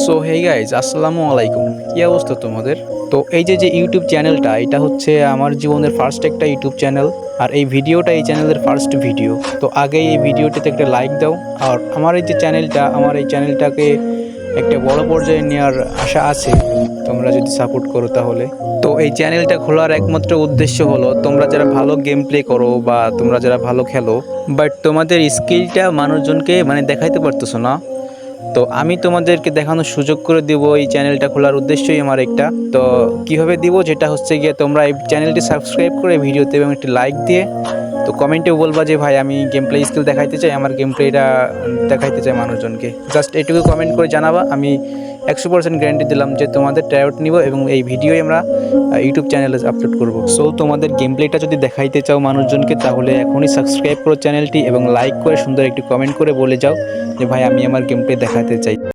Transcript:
So hey guys, আসসালামু আলাইকুম। কী অবস্থা তোমাদের? তো এই যে ইউটিউব চ্যানেলটা, এটা হচ্ছে আমার জীবনের ফার্স্ট একটা ইউটিউব চ্যানেল। আর এই ভিডিওটা এই চ্যানেলের ফার্স্ট ভিডিও। তো আগে এই ভিডিওটিতে একটা লাইক দাও। আর আমার এই যে চ্যানেলটা, আমার এই চ্যানেলটাকে একটা বড় পর্যায়ে নেওয়ার আশা আছে, তোমরা যদি সাপোর্ট করো তাহলে। তো এই চ্যানেলটা খোলার একমাত্র উদ্দেশ্য হলো, তোমরা যারা ভালো গেম প্লে করো বা তোমরা যারা ভালো খেলো, বাট তোমাদের স্কিলটা মানুষজনকে দেখাইতে পারতেছো না, তো আমি তোমাদেরকে দেখানোর সুযোগ করে দিব। এই চ্যানেলটা খোলার উদ্দেশ্যই আমার একটা। তো কীভাবে দিব, যেটা হচ্ছে গিয়ে তোমরা এই চ্যানেলটি সাবস্ক্রাইব করে ভিডিওতে এবং একটি লাইক দিয়ে তো কমেন্টেও বলবা যে ভাই আমি গেম প্লে স্কিল দেখাইতে চাই, আমার গেম প্লেটা দেখাইতে চাই মানুষজনকে। জাস্ট এটুকু কমেন্ট করে জানাবা, আমি 100% গ্যারান্টি দিলাম যে তোমাদের ট্রাইআউট নিব এবং এই ভিডিওই আমরা ইউটিউব চ্যানেলে আপলোড করব। সো তোমাদের গেম প্লেটা যদি দেখাইতে চাও মানুষজনকে, তাহলে এখনই সাবস্ক্রাইব করো চ্যানেলটি এবং লাইক করে সুন্দর একটি কমেন্ট করে বলে যাও যে ভাই আমি আমার গেম প্লে দেখাতে চাই।